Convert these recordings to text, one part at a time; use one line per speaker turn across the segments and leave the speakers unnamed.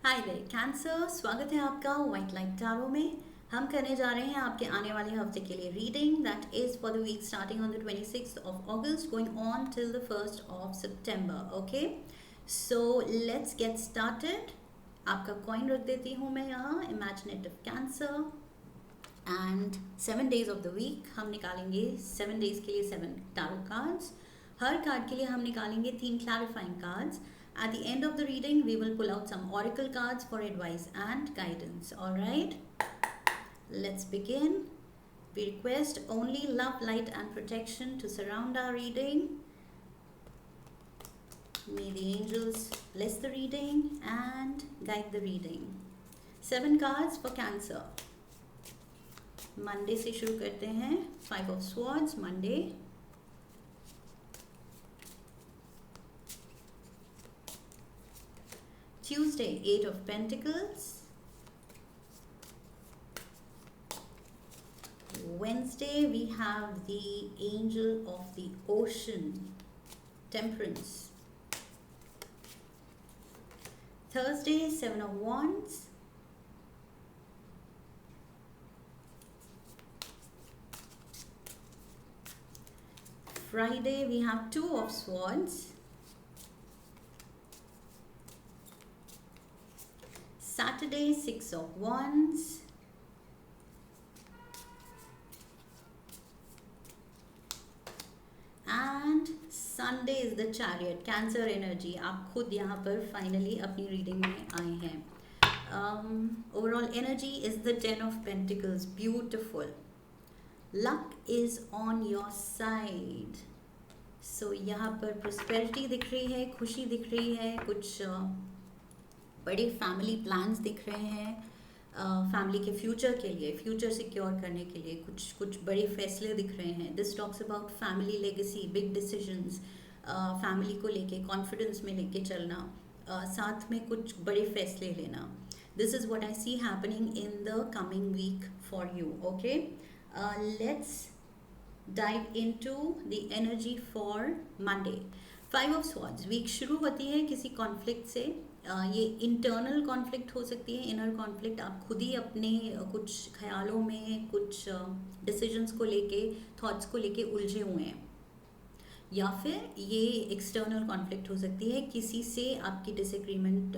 Hi there cancer, स्वागत है आपका व्हाइट लाइट टैरो में। हम करने जा रहे हैं आपके आने वाले हफ्ते के लिए reading that is for the week starting on the 26th of August going on till the 1st of September. Okay, so let's get started. आपका कॉइन रख देती हूँ मैं यहाँ, imaginative Cancer. And 7 days of the week हम निकालेंगे 7 days के लिए 7 टैरो कार्ड्स। हर कार्ड के लिए हम निकालेंगे 3 clarifying cards. At the end of the reading, we will pull out some oracle cards for advice and guidance. Alright, let's begin. We request only love, light, and protection to surround our reading. May the angels bless the reading and guide the reading. 7 cards for Cancer. Monday से शुरू करते हैं. 5 of Swords, Monday. Tuesday, 8 of Pentacles. Wednesday, we have the Angel of the Ocean, Temperance. Thursday, 7 of Wands. Friday, we have 2 of Swords. Saturday, 6 of Wands. And Sunday is the Chariot, Cancer energy. आप खुद यहाँ पर finally अपनी reading में आए हैं. Overall energy is the 10 of Pentacles, beautiful. Luck is on your side. So यहाँ पर prosperity दिख रही है, खुशी दिख रही है, कुछ बड़े फैमिली प्लान्स दिख रहे हैं, फैमिली के फ्यूचर के लिए, फ्यूचर सिक्योर करने के लिए कुछ बड़े फैसले दिख रहे हैं. This talks about family legacy, big decisions, family को लेके कॉन्फिडेंस में लेके चलना, साथ में कुछ बड़े फैसले लेना. This is what I see happening in the coming week for you. Okay, let's dive into the energy for Monday. 5 of swords. Week शुरू होती है किसी कॉन्फ्लिक्ट से. ये इंटरनल कॉन्फ्लिक्ट हो सकती है, इनर कॉन्फ्लिक्ट. आप खुद ही अपने कुछ ख्यालों में, कुछ डिसीजंस को लेके, थॉट्स को लेके उलझे हुए हैं, या फिर ये एक्सटर्नल कॉन्फ्लिक्ट हो सकती है, किसी से आपकी डिसएग्रीमेंट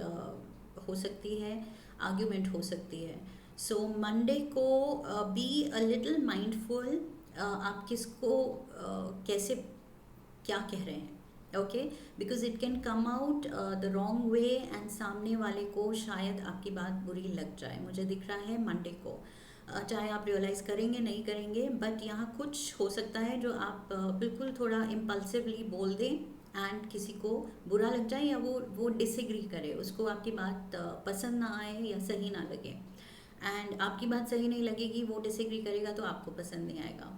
हो सकती है, आर्ग्यूमेंट हो सकती है. सो मंडे को बी अ लिटिल माइंडफुल. आप किसको कैसे क्या कह रहे हैं, okay, because it can come out the wrong way and सामने वाले को शायद आपकी बात बुरी लग जाए. मुझे दिख रहा है मंडे को, चाहे आप रियलाइज़ करेंगे नहीं करेंगे, बट यहाँ कुछ हो सकता है जो आप बिल्कुल थोड़ा इम्पल्सिवली बोल दें एंड किसी को बुरा लग जाए, या वो डिसएग्री करे, उसको आपकी बात पसंद ना आए या सही ना लगे. एंड आपकी बात सही नहीं लगेगी, वो डिसएग्री करेगा तो आपको पसंद नहीं आएगा.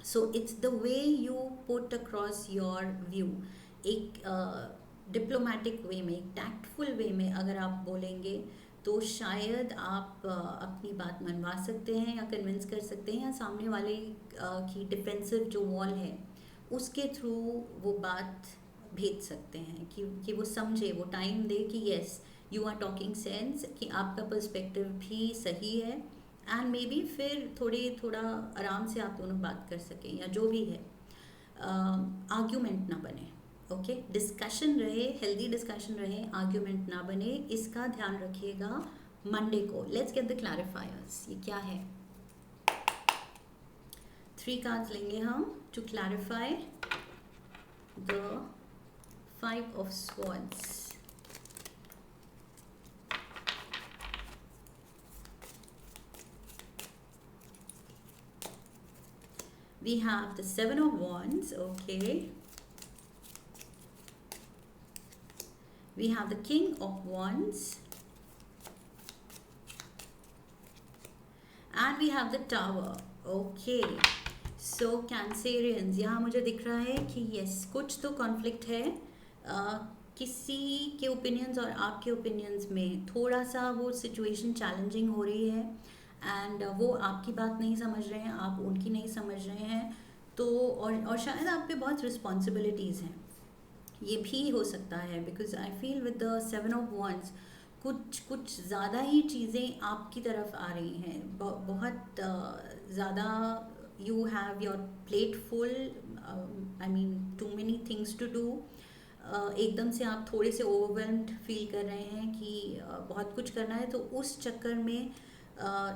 So it's the way you put across your view. एक डिप्लोमेटिक वे में, एक टैक्टफुल वे में अगर आप बोलेंगे तो शायद आप अपनी बात मनवा सकते हैं या कन्विंस कर सकते हैं, या सामने वाले की डिफेंसिव जो वॉल है उसके थ्रू वो बात भेज सकते हैं कि वो समझे, वो टाइम दे कि yes you are talking sense, कि आपका पर्सपेक्टिव भी सही है. एंड मे बी फिर थोड़ा आराम से आप दोनों बात कर सकें, या जो भी है, आर्ग्यूमेंट ना बने. ओके, डिस्कशन रहे, हेल्दी डिस्कशन रहे, आर्ग्यूमेंट ना बने, इसका ध्यान रखिएगा मंडे को. Let's get the clarifiers. ये क्या है? 3 कार्ड्स लेंगे हम to clarify the 5 of swords. We have the 7 of Wands, okay. We have the King of Wands. And we have the Tower, okay. So Cancerians, यहाँ मुझे दिख रहा है कि yes, कुछ तो conflict है. किसी के ओपिनियंस और आपके ओपिनियंस में थोड़ा सा वो सिचुएशन चैलेंजिंग हो रही है, एंड वो आपकी बात नहीं समझ रहे हैं, आप उनकी नहीं समझ रहे हैं. तो और शायद आप पे बहुत रिस्पॉन्सिबिलिटीज़ हैं, ये भी हो सकता है. Because I feel with the 7 of wands कुछ कुछ ज़्यादा ही चीज़ें आपकी तरफ आ रही हैं, बहुत ज़्यादा you have your plate full, I mean too many things to do. एकदम से आप थोड़े से ओवरवेल्म्ड फील कर रहे हैं कि बहुत कुछ करना है, तो उस चक्कर में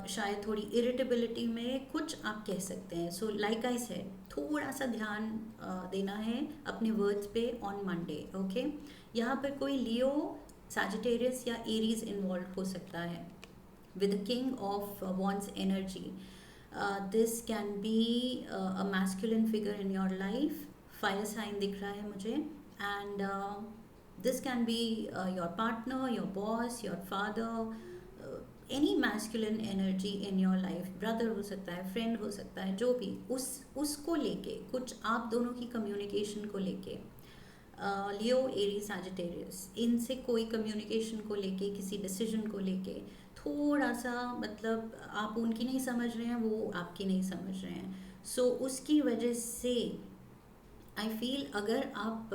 शायद थोड़ी इरिटेबिलिटी में कुछ आप कह सकते हैं। सो लाइक आई सेड, थोड़ा सा ध्यान देना है अपने वर्ड्स पे ऑन मंडे, ओके। यहाँ पर कोई लियो, सैजिटेरियस या एरीज इन्वॉल्व हो सकता है with the king of wands energy. This can be a masculine figure in your life, fire sign दिख रहा है मुझे, and this can be your partner, your boss, your father, any masculine energy in your life, brother हो सकता है, friend हो सकता है, जो भी उसको लेके, कुछ आप दोनों की कम्युनिकेशन को लेके, लियो एरी सैजिटेरियस, इनसे कोई कम्युनिकेशन को लेके, किसी डिसीजन को लेके थोड़ा सा, मतलब आप उनकी नहीं समझ रहे हैं, वो आपकी नहीं समझ रहे हैं। सो उसकी वजह से आई फील अगर आप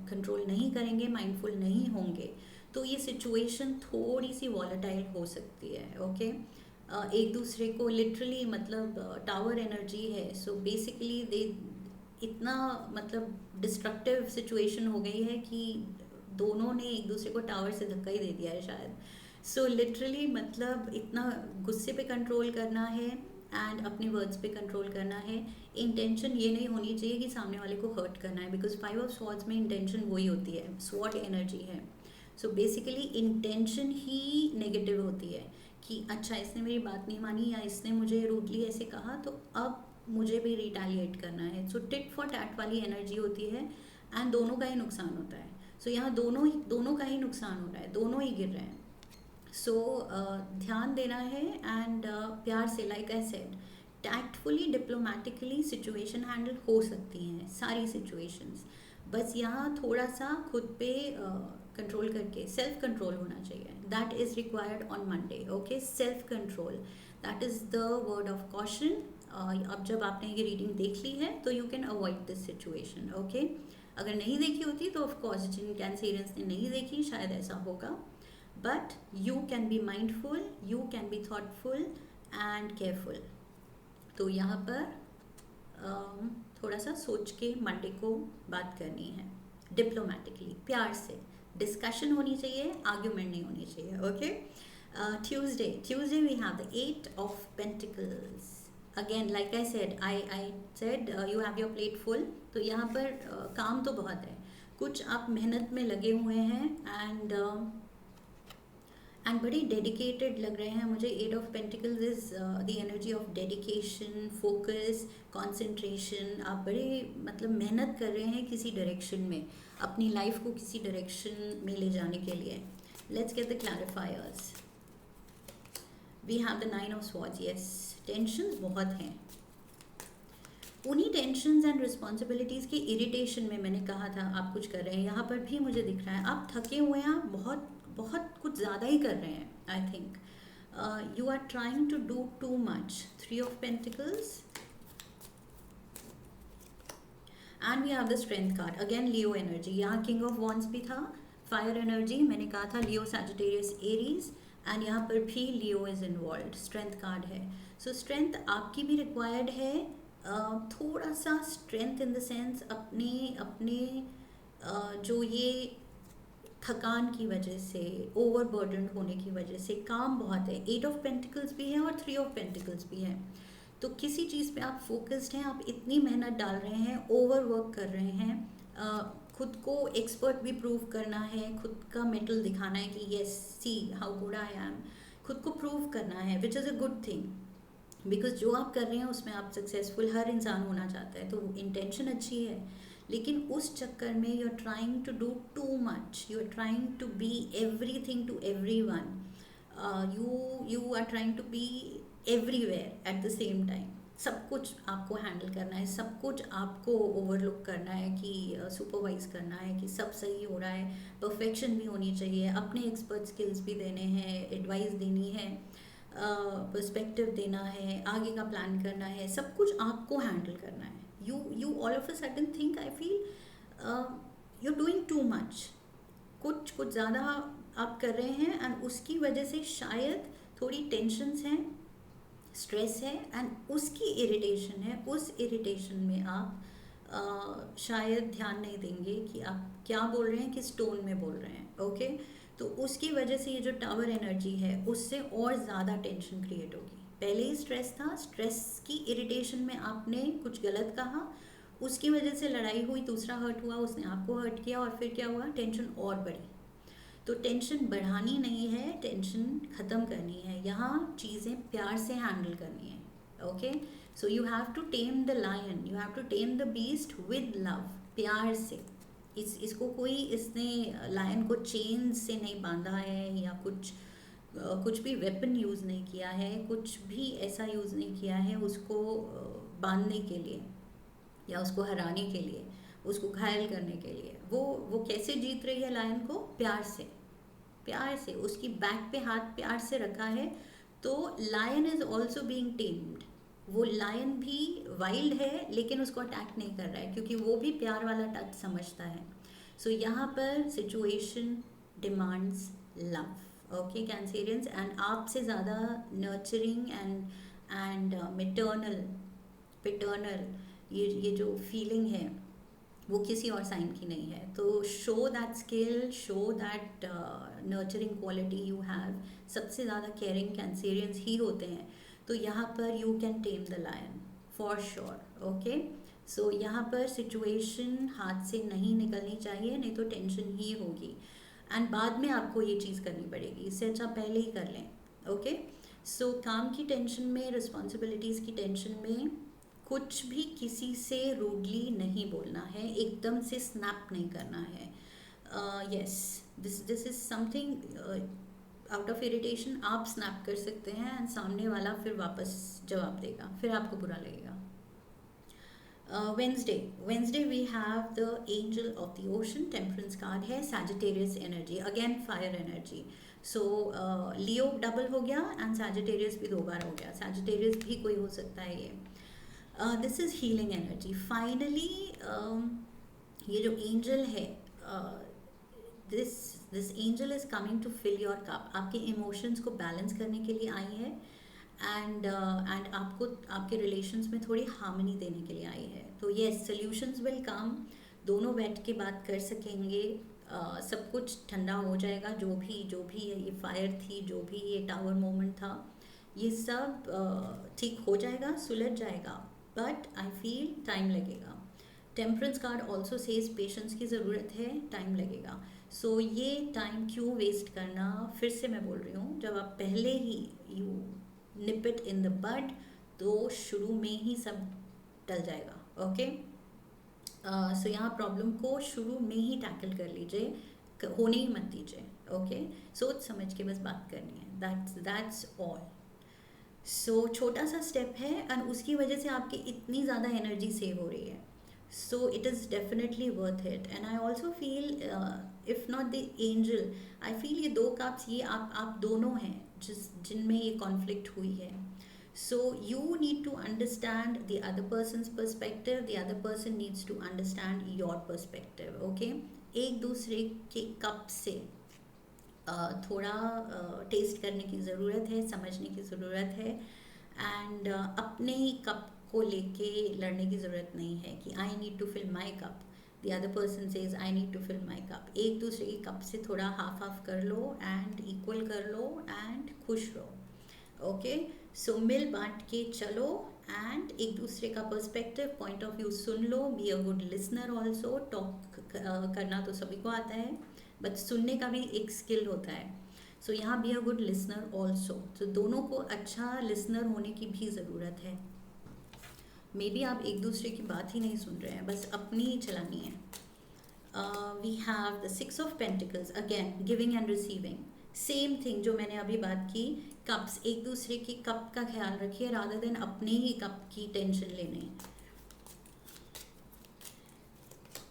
कंट्रोल नहीं करेंगे, माइंडफुल नहीं होंगे, तो ये सिचुएशन थोड़ी सी वॉलेटाइल हो सकती है, ओके। एक दूसरे को लिटरली, मतलब टावर एनर्जी है, सो बेसिकली दे इतना, मतलब डिस्ट्रक्टिव सिचुएशन हो गई है कि दोनों ने एक दूसरे को टावर से धक्का ही दे दिया है शायद। सो लिटरली मतलब इतना गुस्से पे कंट्रोल करना है एंड अपने वर्ड्स पे कंट्रोल करना है। इंटेंशन ये नहीं होनी चाहिए कि सामने वाले को हर्ट करना है, बिकॉज 5 ऑफ स्वॉर्ड्स में इंटेंशन वही होती है, स्वॉर्ड एनर्जी है। सो बेसिकली इंटेंशन ही नेगेटिव होती है कि अच्छा इसने मेरी बात नहीं मानी या इसने मुझे रूडली ऐसे कहा, तो अब मुझे भी रिटेलिएट करना है। सो टिट फॉर टैट वाली एनर्जी होती है एंड दोनों का ही नुकसान होता है। सो यहाँ दोनों का ही नुकसान हो रहा है, दोनों ही गिर रहे हैं। सो ध्यान देना है एंड प्यार से, like I said, tactfully, diplomatically situation handle हो सकती हैं सारी सिचुएशंस। बस यहाँ थोड़ा सा खुद पे कंट्रोल करके, सेल्फ कंट्रोल होना चाहिए, that is required on Monday, okay. Self control, that is the word of caution. अब जब आपने ये रीडिंग देख ली है तो you can avoid this situation, okay. अगर नहीं देखी होती तो ऑफकोर्स, जिन कैंसेरियंस ने नहीं देखी शायद ऐसा होगा, but you can be mindful, you can be thoughtful and careful. तो यहाँ पर थोड़ा सा सोच के मंडे को बात करनी है, डिप्लोमेटिकली, प्यार से डिस्कशन होनी चाहिए, आर्ग्यूमेंट नहीं होनी चाहिए, okay. Tuesday we have the 8 of Pentacles. Again, like I said, I said you have your plate full. तो यहाँ पर काम तो बहुत है, कुछ आप मेहनत में लगे हुए हैं एंड बड़ी डेडिकेटेड लग रहे हैं मुझे। 8 of pentacles is the energy of dedication, focus, concentration. आप बड़े मतलब मेहनत कर रहे हैं किसी डायरेक्शन में, अपनी लाइफ को किसी डायरेक्शन में ले जाने के लिए। Let's get the clarifiers. We have the 9 of swords. Yes, tensions बहुत हैं, उन्हीं टेंशन्स एंड रिस्पॉन्सिबिलिटीज़ के इरिटेशन में मैंने कहा था आप कुछ कर रहे हैं, यहाँ पर भी मुझे दिख रहा है आप थके हुए हैं, आप बहुत बहुत कुछ ज़्यादा ही कर रहे हैं। I think you are trying to do too much. 3 of pentacles and we have the strength card. Again Leo energy, यहाँ किंग ऑफ वॉन्ड्स भी था, फायर एनर्जी, मैंने कहा था लियो, सैजिटेरियस, एरीज, एंड यहाँ पर भी लियो इज इन्वॉल्व, स्ट्रेंथ कार्ड है। सो स्ट्रेंथ आपकी भी रिक्वायर्ड है, थोड़ा सा स्ट्रेंथ इन द सेंस अपने जो ये थकान की वजह से, ओवरबर्डन होने की वजह से काम बहुत है। 8 ऑफ पेंटिकल्स भी है और 3 ऑफ पेंटिकल्स भी है, तो किसी चीज़ पे आप फोकस्ड हैं, आप इतनी मेहनत डाल रहे हैं, ओवर वर्क कर रहे हैं, खुद को एक्सपर्ट भी प्रूव करना है, खुद का मेटल दिखाना है कि yes see how good I am, खुद को प्रूव करना है, which is a good thing, because जो आप कर रहे हैं उसमें आप सक्सेसफुल, हर इंसान होना चाहता है, तो इंटेंशन अच्छी है, लेकिन उस चक्कर में you are trying to do too much, you are trying to be everything to everyone, you are trying to be everywhere at the same time. सब कुछ आपको हैंडल करना है, सब कुछ आपको ओवरलुक करना है कि सुपरवाइज करना है कि सब सही हो रहा है, परफेक्शन भी होनी चाहिए, अपने एक्सपर्ट स्किल्स भी देने हैं, एडवाइस देनी है, पर्सपेक्टिव देना है, आगे का प्लान करना है, सब कुछ आपको हैंडल करना है। You all of a sudden think, I feel you doing too much, कुछ ज़्यादा आप कर रहे हैं एंड उसकी वजह से शायद थोड़ी टेंशन्स हैं, स्ट्रेस है एंड उसकी इरिटेशन है। उस इरिटेशन में आप शायद ध्यान नहीं देंगे कि आप क्या बोल रहे हैं, किस टोन में बोल रहे हैं। ओके, तो उसकी वजह से ये जो टावर एनर्जी है उससे और ज़्यादा टेंशन क्रिएट होगी। पहले ही स्ट्रेस था, स्ट्रेस की इरिटेशन में आपने कुछ गलत कहा, उसकी वजह से लड़ाई हुई, दूसरा हर्ट हुआ, उसने आपको हर्ट किया और फिर क्या हुआ, टेंशन और बढ़ी। तो टेंशन बढ़ानी नहीं है, टेंशन ख़त्म करनी है। यहाँ चीज़ें प्यार से हैंडल करनी है। Okay, so you have to tame the lion, you have to tame the beast with love, प्यार से। इसको कोई, इसने लायन को चेन से नहीं बांधा है या कुछ भी वेपन यूज़ नहीं किया है, कुछ भी ऐसा यूज़ नहीं किया है उसको बांधने के लिए या उसको हराने के लिए, उसको घायल करने के लिए। वो कैसे जीत रही है लायन को, प्यार से, प्यार से। उसकी बैक पे हाथ प्यार से रखा है, तो lion is also being tamed. वो लायन भी वाइल्ड है लेकिन उसको अटैक नहीं कर रहा है क्योंकि वो भी प्यार वाला टच समझता है। सो यहाँ पर situation demands love. Okay Cancerians, and आपसे ज़्यादा नर्चरिंग एंड पैटर्नल ये जो फीलिंग है वो किसी और साइन की नहीं है। तो show that skill, show that nurturing quality you have. सबसे ज़्यादा केयरिंग कैंसेरियंस ही होते हैं, तो यहाँ पर you can tame the lion for sure. Okay, so यहाँ पर सिचुएशन हाथ से नहीं निकलनी चाहिए, नहीं तो टेंशन ही होगी एंड बाद में आपको ये चीज़ करनी पड़ेगी। इससे अच्छा पहले ही कर लें। ओके, सो काम की टेंशन में, रिस्पॉन्सिबिलिटीज़ की टेंशन में कुछ भी किसी से रूडली नहीं बोलना है, एकदम से स्नैप नहीं करना है। Yes, this is something out of irritation आप स्नैप कर सकते हैं एंड सामने वाला फिर वापस जवाब देगा, फिर आपको बुरा लगेगा। Wednesday we have the angel of the ocean, temperance card है, Sagittarius energy, again fire energy. So Leo double हो गया एंड सैजिटेरियस भी 2 बार हो गया। सैजिटेरियस भी कोई हो सकता है ये। This is healing energy. Finally ये जो एंजल है, this angel is coming to fill your cup. आपके इमोशंस को बैलेंस करने के लिए आई है एंड आपको आपके रिलेशंस में थोड़ी हार्मनी देने के लिए आई है। तो येस, सॉल्यूशंस विल कम, दोनों बैठ के बात कर सकेंगे, सब कुछ ठंडा हो जाएगा। जो भी ये फायर थी, जो भी ये टावर मोमेंट था, ये सब ठीक हो जाएगा, सुलझ जाएगा, बट आई फील टाइम लगेगा। Temperance card also says patience की ज़रूरत है, टाइम लगेगा। सो ये टाइम क्यों वेस्ट करना, फिर से मैं बोल रही हूँ, जब आप पहले ही you nip it in the bud तो शुरू में ही सब टल जाएगा। ओके, सो यहाँ प्रॉब्लम को शुरू में ही टैकल कर लीजिए, होने ही मत दीजिए। ओके, सोच समझ के बस बात करनी है, दैट्स ऑल। सो छोटा सा स्टेप है एंड उसकी वजह से आपकी इतनी ज़्यादा एनर्जी सेव हो रही है। सो it is definitely worth it and I also feel, if not the angel, I feel ये 2 कप्स, ये आप दोनों हैं जिनमें ये कॉन्फ्लिक्ट हुई है। So you need to understand the other person's perspective, the other person needs to understand your perspective. Okay, एक दूसरे के कप से थोड़ा टेस्ट करने की ज़रूरत है, समझने की ज़रूरत है एंड अपने ही कप को लेके लड़ने की ज़रूरत नहीं है कि I need to fill my cup, the other person says I need to fill my cup. एक दूसरे के कप से थोड़ा हाफ कर लो एंड इक्वल कर लो एंड खुश रहो। ओके, सो मिल बांट के चलो एंड एक दूसरे का perspective, point of view soon low, be a good listener also. Talk करना तो सभी को आता है, बट सुनने का भी एक स्किल होता है। सो यहाँ be a good listener also. तो दोनों को अच्छा लिसनर होने की भी ज़रूरत है। मे बी आप एक दूसरे की बात ही नहीं सुन रहे हैं, बस अपनी ही चलानी है। We have the 6 of pentacles, again giving and receiving, same thing जो मैंने अभी बात की। कप्स, एक दूसरे के कप का ख्याल रखिए रादर देन अपने ही कप की टेंशन लेने।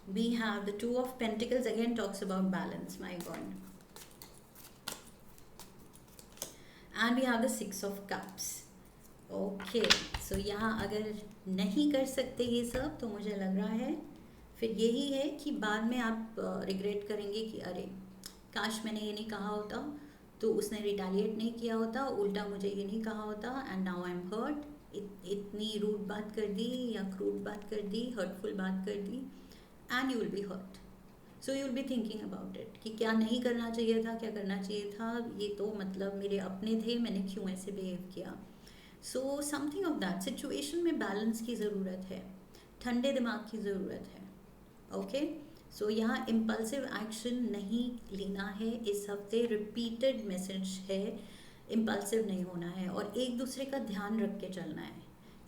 We have the 2 of Pentacles, again talks about balance, my God. And we have the 6 of Cups. Okay, so यहाँ अगर नहीं कर सकते ये सब, तो मुझे लग रहा है फिर यही है कि बाद में आप रिग्रेट करेंगे कि अरे काश मैंने ये नहीं कहा होता, तो उसने रिटेलिएट नहीं किया होता, उल्टा मुझे ये नहीं कहा होता, and now I am hurt, इतनी रूड बात कर दी या क्रूड बात कर दी, हर्टफुल बात कर दी, and you will be hurt. So you will be thinking about it कि क्या नहीं करना चाहिए था, क्या करना चाहिए था, ये तो मतलब मेरे अपने थे, मैंने क्यों ऐसे बिहेव किया. So something of that. Situation में बैलेंस की ज़रूरत है, ठंडे दिमाग की ज़रूरत है. ओके. सो यहाँ इम्पल्सिव एक्शन नहीं लेना है इस हफ्ते. रिपीटेड मैसेज है, इम्पल्सिव नहीं होना है और एक दूसरे का ध्यान रख के चलना है.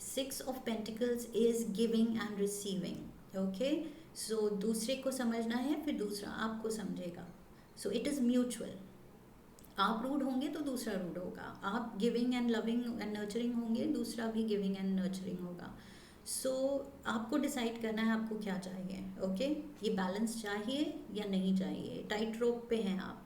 6 of Pentacles is giving and receiving. Okay. So दूसरे को समझना है, फिर दूसरा आपको समझेगा. So it is mutual. आप रूड होंगे तो दूसरा रूड होगा, आप giving and loving and nurturing होंगे, दूसरा भी गिविंग एंड नर्चरिंग होगा. सो आपको डिसाइड करना है आपको क्या चाहिए. ओके. ये बैलेंस चाहिए या नहीं चाहिए. टाइट रोप पे हैं आप.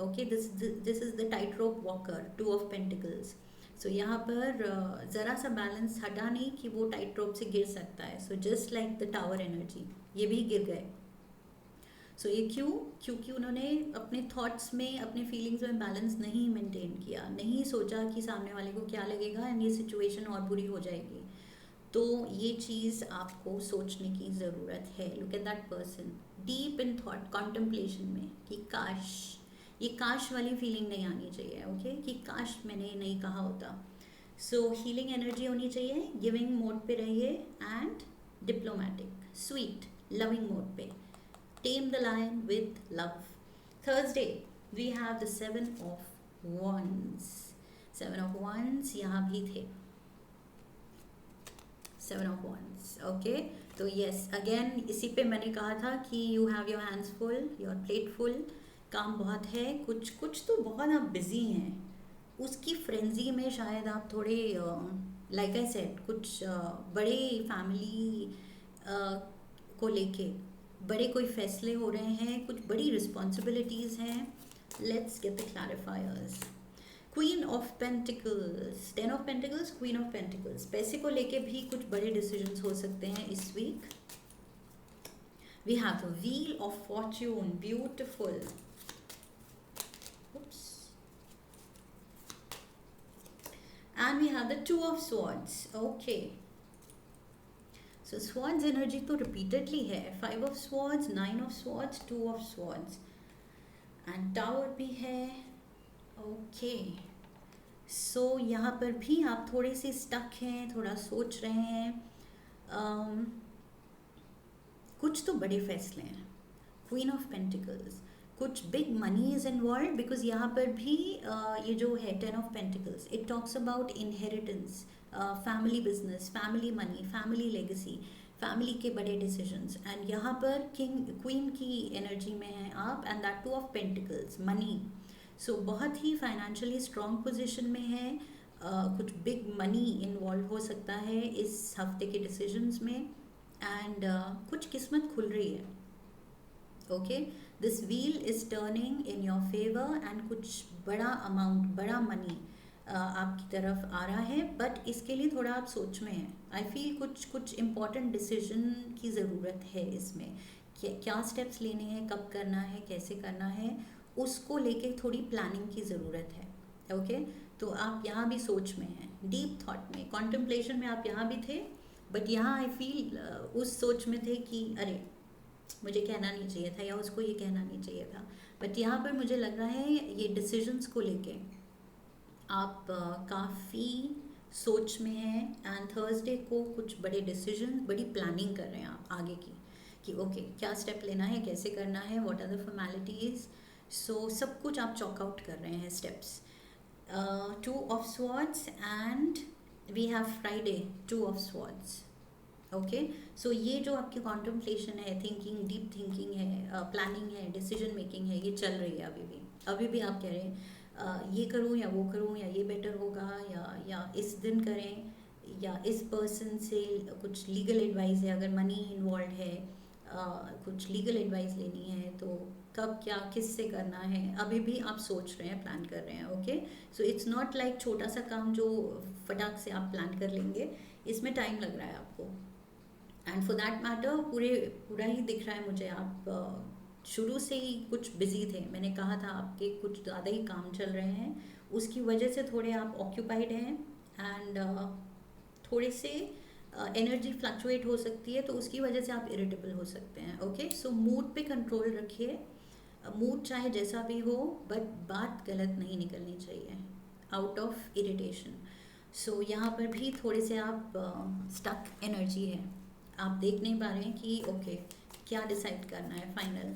Okay. This is the tight rope walker, 2 of Pentacles. सो यहाँ पर ज़रा सा बैलेंस हटा नहीं कि वो टाइट रोप से गिर सकता है. So just like the tower energy, ये भी गिर गए. सो ये क्यों? क्योंकि उन्होंने अपने थॉट्स में, अपने फीलिंग्स में बैलेंस नहीं मेंटेन किया, नहीं सोचा कि सामने वाले को क्या लगेगा एंड ये सिचुएशन और बुरी हो जाएगी. तो ये चीज़ आपको सोचने की ज़रूरत है. Look at that person deep in thought, contemplation में कि काश, ये काश वाली फीलिंग नहीं आनी चाहिए. ओके. कि काश मैंने ये नहीं कहा होता. सो हीलिंग एनर्जी होनी चाहिए, गिविंग मोड पे रहिए and diplomatic, sweet, loving mode पे. Tame the lion with love. Thursday, we have the 7 of Wands. 7 of Wands यहाँ भी थे. 7 of Wands. ओके. तो यस, अगेन इसी पे मैंने कहा था कि you have your hands full, your plate full. काम बहुत है, कुछ तो बहुत आप बिजी हैं. उसकी फ्रेंजी में शायद आप थोड़े लाइक आई सेड, कुछ बड़े फैमिली को लेके बड़े कोई फैसले हो रहे हैं, कुछ बड़ी रिस्पॉन्सिबिलिटीज़ हैं. Let's get the clarifiers. Queen of pentacles, 10 of Pentacles, queen of pentacles. पैसे को लेके भी कुछ बड़े डिसीजंस हो सकते हैं इस week. We have the wheel of fortune, beautiful. And we have the 2 of Swords. Okay. So Swords energy तो रिपीटेडली है. 5 of Swords, 9 of Swords, 2 of Swords and tower भी है. ओके. सो यहाँ पर भी आप थोड़े से स्टक हैं, थोड़ा सोच रहे हैं. कुछ तो बड़े फैसले हैं. क्वीन ऑफ पेंटिकल्स, कुछ big money is involve because यहाँ पर भी ये जो है 10 of Pentacles, it talks about inheritance, family business, family money, family legacy, family के बड़े डिसीजंस. एंड यहाँ पर क्वीन की एनर्जी में है आप, and that 2 of Pentacles, money. So बहुत ही फाइनेंशियली स्ट्रॉन्ग पोजिशन में है. कुछ बिग मनी इन्वॉल्व हो सकता है इस हफ्ते के डिसीजंस में. एंड कुछ किस्मत खुल रही है. Okay. This wheel is turning in your favour and कुछ बड़ा अमाउंट, बड़ा मनी आपकी तरफ आ रहा है. बट इसके लिए थोड़ा आप सोच में हैं. आई फील कुछ इम्पॉर्टेंट डिसीजन की ज़रूरत है इसमें. क्या स्टेप्स लेने हैं, कब करना है, कैसे करना है, उसको लेके थोड़ी प्लानिंग की ज़रूरत है. ओके. तो आप यहाँ भी सोच में हैं, डीप थॉट में, कॉन्टम्पलेशन में आप यहाँ भी थे. बट यहाँ आई फील उस सोच में थे कि अरे मुझे कहना नहीं चाहिए था या उसको ये कहना नहीं चाहिए था. बट यहाँ पर मुझे लग रहा है ये डिसीजंस को लेके आप काफ़ी सोच में हैं. एंड थर्सडे को कुछ बड़े डिसीजन, बड़ी प्लानिंग कर रहे हैं आप आगे की कि ओके क्या स्टेप लेना है, कैसे करना है, what are the formalities. So सब कुछ आप चॉक आउट कर रहे हैं steps. 2 of Swords and we have Friday, 2 of Swords. Okay. So ये जो आपकी कॉन्टम्पलेशन है, थिंकिंग, डीप थिंकिंग है, प्लानिंग है, डिसीजन मेकिंग है, ये चल रही है अभी भी आप कह रहे हैं ये करूँ या वो करूँ, या ये बेटर होगा, या इस दिन करें, या इस पर्सन से कुछ लीगल एडवाइस है, अगर मनी इन्वॉल्व है, कुछ लीगल एडवाइस लेनी है, तो कब क्या किससे करना है, अभी भी आप सोच रहे हैं, प्लान कर रहे हैं. Okay. So it's not like छोटा सा काम जो फटाक से आप प्लान कर लेंगे. इसमें टाइम लग रहा है आपको. एंड फॉर दैट मैटर पूरा ही दिख रहा है मुझे आप शुरू से ही कुछ बिजी थे, मैंने कहा था आपके कुछ ज़्यादा ही काम चल रहे हैं, उसकी वजह से थोड़े आप ऑक्यूपाइड हैं, एंड थोड़े से एनर्जी फ्लक्चुएट हो सकती है, तो उसकी वजह से आप इरिटेबल हो सकते हैं। ओके, सो मूड पे कंट्रोल रखिए, मूड चाहे जैसा भी हो, बट बात गलत नहीं निकलनी चाहिए आउट ऑफ इरिटेशन। सो यहाँ पर भी थोड़े से आप स्टक एनर्जी है, आप देख नहीं पा रहे हैं कि ओके क्या डिसाइड करना है final.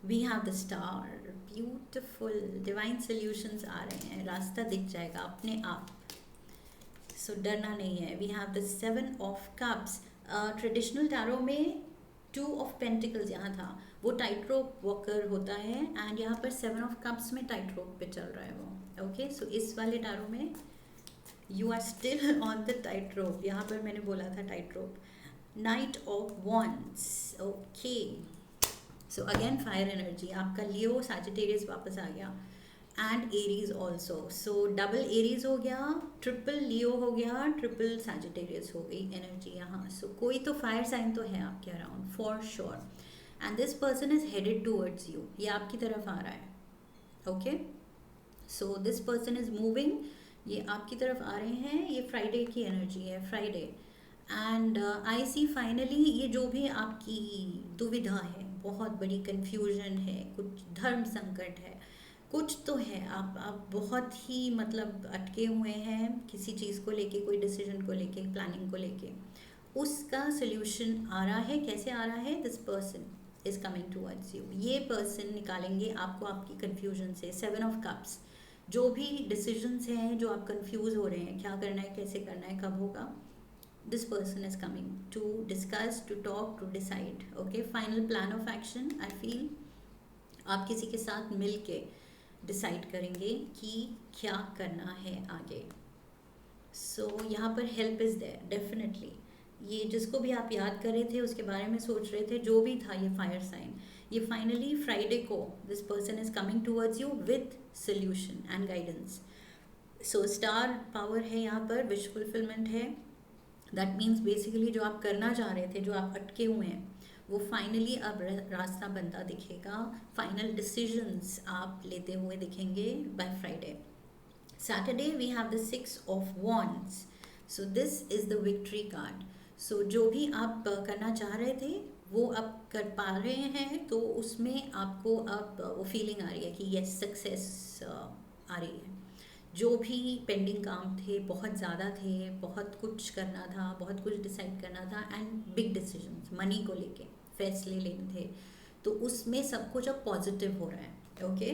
We have the star, beautiful divine solutions आ रहे हैं, रास्ता दिख जाएगा अपने आप, सो डरना नहीं है। We have the 7 of cups. Traditional tarot में 2 ऑफ पेंटिकल्स यहाँ था, वो टाइट रोप वॉकर होता है, एंड यहाँ पर 7 ऑफ कप्स में टाइट रोप पे चल रहा है वो। ओके, सो इस वाले टैरो में you are still on the tight rope, यहाँ पर मैंने बोला था tight rope. Knight of wands, okay, so again fire energy, आपका लियो सैजिटेरियस वापस आ गया, and Aries also, so double Aries हो गया, ट्रिपल लियो हो गया, ट्रिपल सैजिटेरियस हो गई एनर्जी यहाँ। सो कोई तो फायर साइन तो है आपके around for sure, and this person is headed towards you, ये आपकी तरफ आ रहा है। Okay, so this person is moving, ये आपकी तरफ आ रहे हैं, ये फ्राइडे की एनर्जी है, Friday, and I see finally ये जो भी आपकी दुविधा है, बहुत बड़ी कन्फ्यूजन है, कुछ धर्म संकट है, कुछ तो है, आप बहुत ही मतलब अटके हुए हैं किसी चीज़ को लेके, कोई डिसीजन को लेके, प्लानिंग को लेके, उसका सोल्यूशन आ रहा है। कैसे आ रहा है? This person is coming towards you, ये पर्सन निकालेंगे आपको आपकी कन्फ्यूजन से। 7 ऑफ कप्स, जो भी डिसीजंस हैं जो आप कंफ्यूज हो रहे हैं, क्या करना है, कैसे करना है, कब होगा, this person is coming to discuss, to talk, to decide. Okay, final plan of action, I feel आप किसी के साथ मिल के डिसाइड करेंगे कि क्या करना है आगे। सो यहाँ पर हेल्प इज़ देयर डेफिनेटली, ये जिसको भी आप याद कर रहे थे, उसके बारे में सोच रहे थे, जो भी था ये फायर साइन, ये फाइनली फ्राइडे को this person is coming towards you with solution and guidance. So star power है यहाँ पर, विश फुलफिलमेंट है, दैट मीन्स बेसिकली जो आप करना चाह रहे थे, जो आप अटके हुए हैं, वो फाइनली अब रास्ता बनता दिखेगा, फाइनल डिसीजंस आप लेते हुए दिखेंगे by Friday. Saturday we have the 6 of wands, so this is the victory card. So जो भी आप करना चाह रहे थे वो अब कर पा रहे हैं, तो उसमें आपको अब वो फीलिंग आ रही है कि यस सक्सेस आ रही है। जो भी पेंडिंग काम थे, बहुत ज़्यादा थे, बहुत कुछ करना था, बहुत कुछ डिसाइड करना था, एंड बिग डिसीजंस मनी को लेके फैसले लेने थे, तो उसमें सब कुछ अब पॉजिटिव हो रहा है। Okay,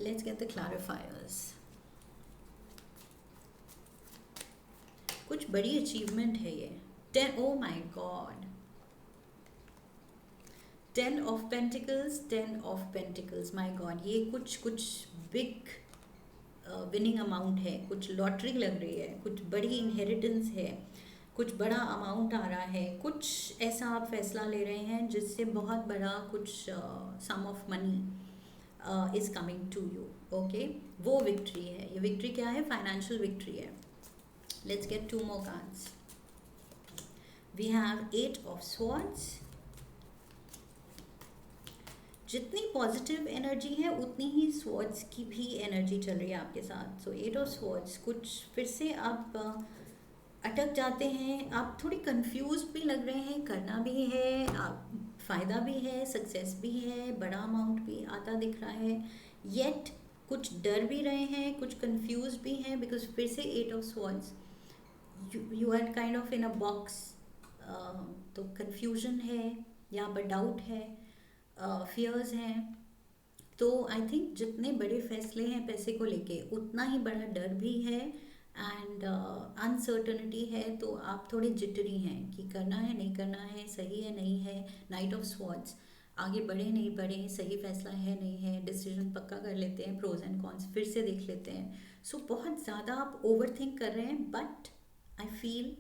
let's get the clarifiers. कुछ बड़ी अचीवमेंट है ये। 10, oh my god, 10 of pentacles, 10 of pentacles, my god, ये कुछ बिग विनिंग अमाउंट है, कुछ लॉटरी लग रही है, कुछ बड़ी इनहेरिटेंस है, कुछ बड़ा अमाउंट आ रहा है, कुछ ऐसा आप फैसला ले रहे हैं जिससे बहुत बड़ा कुछ sum of money is coming to you. Okay, वो विक्ट्री है। ये विक्ट्री क्या है? फाइनेंशियल विक्ट्री है। Let's get 2 more cards. We have 8 of swords. जितनी पॉजिटिव एनर्जी है उतनी ही स्वॉर्ड्स की भी एनर्जी चल रही है आपके साथ। सो 8 ऑफ स्वॉर्ड्स, कुछ फिर से आप अटक जाते हैं, आप थोड़ी कंफ्यूज भी लग रहे हैं, करना भी है, आप फ़ायदा भी है, सक्सेस भी है, बड़ा अमाउंट भी आता दिख रहा है, येट कुछ डर भी रहे हैं, कुछ कंफ्यूज भी हैं, बिकॉज फिर से 8 of swords, you are kind of in a box, तो कंफ्यूजन है, यहाँ पर डाउट है, फियर्स हैं। तो आई थिंक जितने बड़े फैसले हैं पैसे को लेके, उतना ही बड़ा डर भी है, एंड अनसर्टनिटी है, तो आप थोड़े जिटरी हैं कि करना है नहीं करना है, सही है नहीं है। नाइट ऑफ स्वॉर्ड्स, आगे बढ़े नहीं बढ़े, सही फैसला है नहीं है, डिसीजन पक्का कर लेते हैं, प्रोज एंड कॉन्स फिर से देख लेते हैं। सो बहुत ज़्यादा आप ओवर थिंक कर रहे हैं, but I feel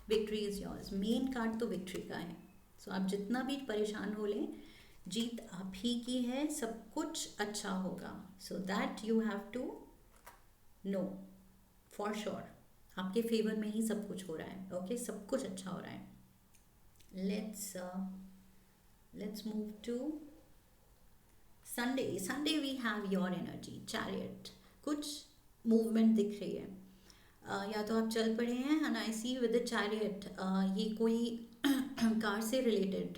victory is yours. Main card तो विक्ट्री का है। सो आप जितना भी परेशान हो लें, जीत आप ही की है, सब कुछ अच्छा होगा। So that you have to know for sure, आपके फेवर में ही सब कुछ हो रहा है। ओके, सब कुछ अच्छा हो रहा है। Let's move to Sunday we have your energy, chariot. कुछ मूवमेंट दिख रही है, या तो आप चल पड़े हैं, and I see with the chariot, ये कोई कार से रिलेटेड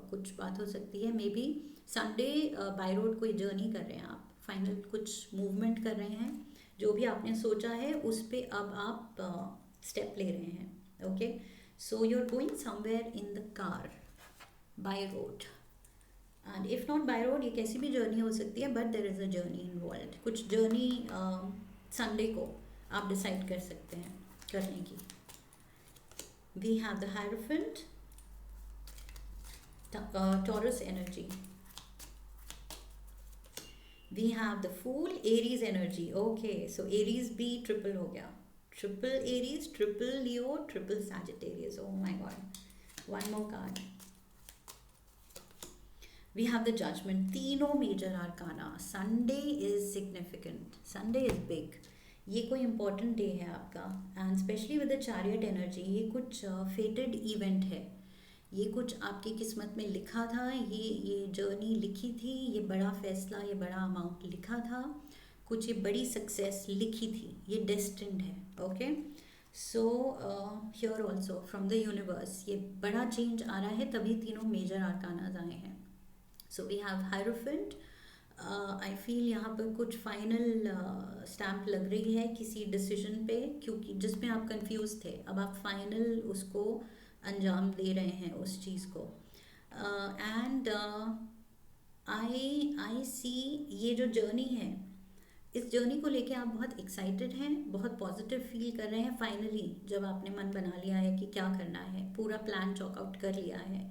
कुछ बात हो सकती है। May be Sunday by road कोई जर्नी कर रहे हैं आप, फाइनल कुछ मूवमेंट कर रहे हैं, जो भी आपने सोचा है उस पर अब आप स्टेप ले रहे हैं। Okay, so you are going somewhere in the car by road, and if not by road, ये कैसी भी जर्नी हो सकती है, but there is a journey involve. कुछ जर्नी संडे को आप डिसाइड कर सकते हैं करने की। We have the hierophant, Taurus energy. We have the Fool, Aries energy. Okay, so Aries भी triple हो गया, triple Aries, triple Leo, triple Sagittarius. Oh my God, one more card. We have the Judgment. तीनों major arcana. Sunday is significant. Sunday is big. ये कोई important day है आपका, and especially with the Chariot energy, ये कुछ fated event है, ये कुछ आपकी किस्मत में लिखा था, ये जर्नी लिखी थी, ये बड़ा फैसला, ये बड़ा अमाउंट लिखा था, कुछ ये बड़ी सक्सेस लिखी थी, ये डेस्टिन्ड है। Okay, so here also from the universe ये बड़ा चेंज आ रहा है, तभी तीनों मेजर आर्कानाज आए हैं। So we have hierophant. I feel यहाँ पर कुछ फाइनल स्टैम्प लग रही है किसी डिसीजन पे, क्योंकि जिसमें आप कंफ्यूज थे, अब आप फाइनल उसको अंजाम दे रहे हैं उस चीज़ को। एंड आई सी ये जो जर्नी है, इस जर्नी को लेके आप बहुत एक्साइटेड हैं, बहुत पॉजिटिव फील कर रहे हैं। फाइनली जब आपने मन बना लिया है कि क्या करना है, पूरा प्लान चॉकआउट कर लिया है,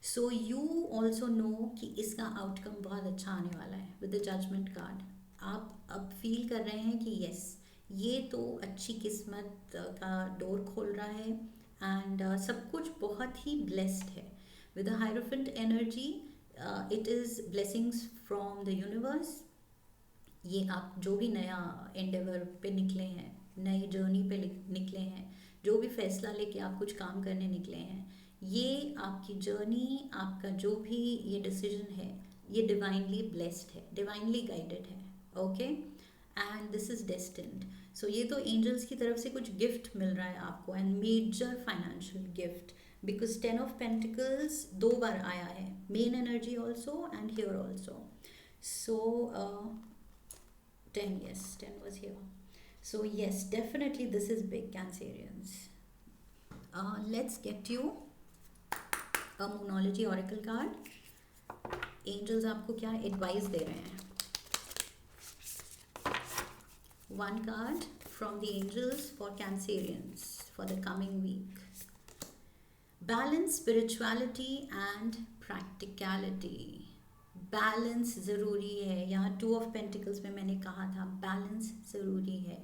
सो यू ऑल्सो नो कि इसका आउटकम बहुत अच्छा आने वाला है। विद द जजमेंट कार्ड आप अब फील कर रहे हैं कि यस, ये तो अच्छी किस्मत का डोर खोल रहा है, एंड सब कुछ बहुत ही ब्लेस्ड है। With the hierophant energy, it is blessings from the universe. ये आप जो भी नया एंडेवर पे निकले हैं, नई जर्नी पे निकले हैं, जो भी फैसला लेके आप कुछ काम करने निकले हैं, ये आपकी जर्नी, आपका जो भी ये डिसीजन है, ये डिवाइनली ब्लेस्ड है, डिवाइनली गाइडेड है। Okay, and this is destined. So ये तो एंजल्स की तरफ से कुछ गिफ्ट मिल रहा है आपको, and major financial gift, because 10 of pentacles 2 बार आया है, main energy also and here also. So 10, yes, 10 was here. So yes, definitely this is big, Cancerians. Let's get you a Moonology Oracle card. Angels आपको क्या advice दे रहे हैं? One card from the angels for Cancerians for the coming week. Balance spirituality and practicality. Balance ज़रूरी है। यहाँ 2 of pentacles में मैंने कहा था बैलेंस ज़रूरी है।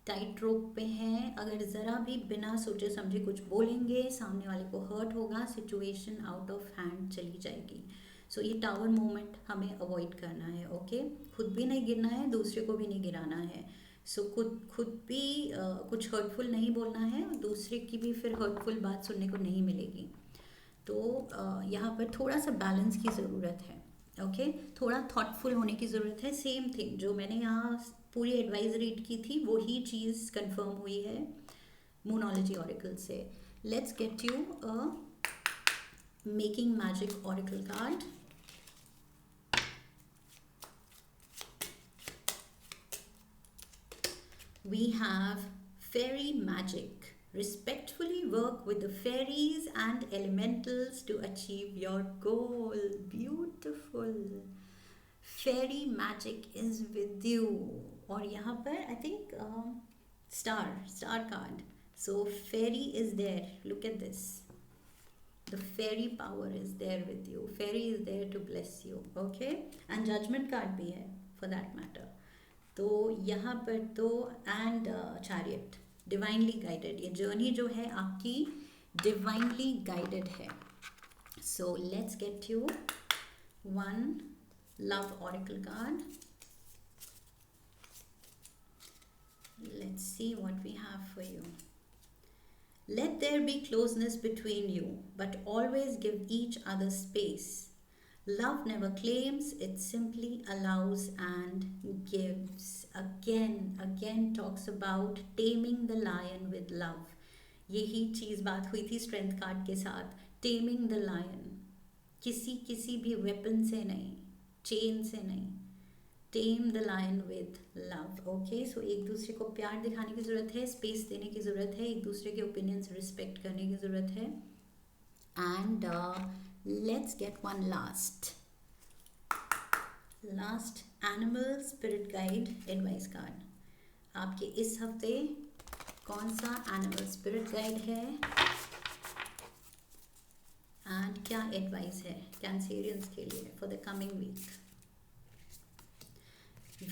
टाइट रोप पे हैं, अगर ज़रा भी बिना सोचे समझे कुछ बोलेंगे, सामने वाले को हर्ट होगा, सिचुएशन आउट ऑफ हैंड चली जाएगी। सो ये टावर मोमेंट हमें अवॉइड करना है। ओके, खुद भी नहीं गिरना है, दूसरे को भी नहीं गिराना है। सो खुद भी कुछ हर्टफुल नहीं बोलना है, दूसरे की भी फिर हर्टफुल बात सुनने को नहीं मिलेगी। तो यहाँ पर थोड़ा सा बैलेंस की ज़रूरत है। ओके, थोड़ा थॉटफुल होने की ज़रूरत है। सेम थिंग जो मैंने यहाँ पूरी एडवाइस रीड की थी, वही चीज़ कंफर्म हुई है मूनोलॉजी ऑरिकल से। Let's get you a making magic oracle card. We have fairy magic. Respectfully work with the fairies and elementals to achieve your goal. Beautiful. Fairy magic is with you. और यहाँ पर I think star card. So fairy is there. Look at this. The fairy power is there with you. Fairy is there to bless you. Okay? And judgment card भी है for that matter. तो यहाँ पर तो and chariot divinely guided, ये journey जो है आपकी डिवाइनली गाइडेड है। So let's get you one love oracle card. Let's see what we have for you. Let there be closeness between you, but always give each other space. Love never claims, it simply allows and gives. Again talks about taming the lion with love. यही चीज़ बात हुई थी strength card के साथ. Taming the lion, किसी भी weapon से नहीं, चेन से नहीं. Tame the lion with love. Okay, so एक दूसरे को प्यार दिखाने की ज़रूरत है, स्पेस देने की ज़रूरत है, एक दूसरे के ओपिनियंस रिस्पेक्ट करने की ज़रूरत है. And let's get one last animal spirit guide advice card. आपके इस हफ्ते कौन सा एनिमल स्पिरिट गाइड है एंड क्या एडवाइस है कैंसेरियंस के लिए for the coming week.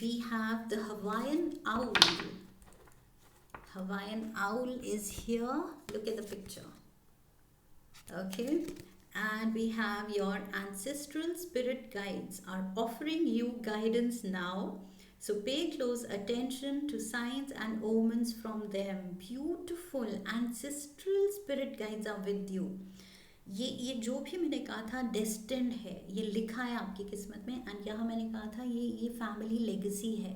We have the Hawaiian owl. Hawaiian owl is here. Look at the picture. Okay. And we have your ancestral spirit guides are offering you guidance now. So pay close attention to signs and omens from them. Beautiful ancestral spirit guides are with you. ये जो भी मैंने कहा था destined है, ये लिखा है आपकी किस्मत में. एंड यहाँ मैंने कहा था ये फैमिली लेगेसी है,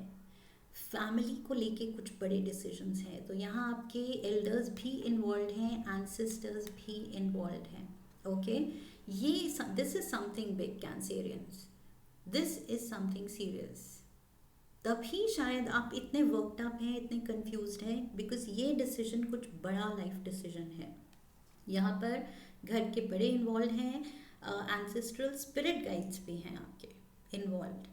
फैमिली को लेके कुछ बड़े डिसीजंस हैं. तो यहाँ आपके एल्डर्स भी इन्वॉल्व हैं, एंसेस्टर्स भी इन्वॉल्व हैं. ओके, ये this is something big Cancerians, this is something serious. तभी शायद आप इतने वर्कड अप हैं, इतने कंफ्यूज्ड हैं, बिकॉज ये डिसीजन कुछ बड़ा लाइफ डिसीजन है. यहाँ पर घर के बड़े इन्वॉल्व हैं, एंसेस्ट्रल स्पिरिट गाइड्स भी हैं आपके involve,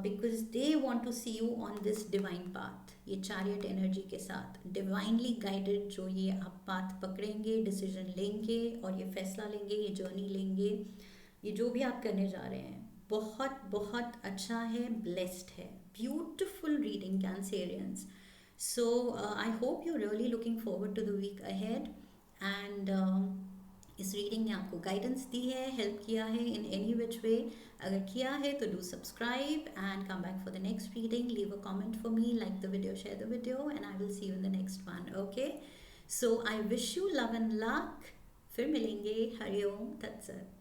because they want to see you on this divine path. ये चैरियट एनर्जी के साथ डिवाइनली गाइडेड जो ये आप पाथ पकड़ेंगे, डिसीजन लेंगे और ये फैसला लेंगे, ये जर्नी लेंगे, ये जो भी आप करने जा रहे हैं बहुत बहुत अच्छा है, ब्लेस्ड है. Beautiful reading Cancerians. So I hope you really looking forward to the week ahead. And इस रीडिंग ने आपको गाइडेंस दी है, हेल्प किया है इन एनी विच वे. अगर किया है तो do subscribe and come back for the next reading. Leave a comment for me, like the video, share the video, and I will see you in the next one. Okay, so I wish you love and luck. फिर मिलेंगे. हरिओम तत्सत.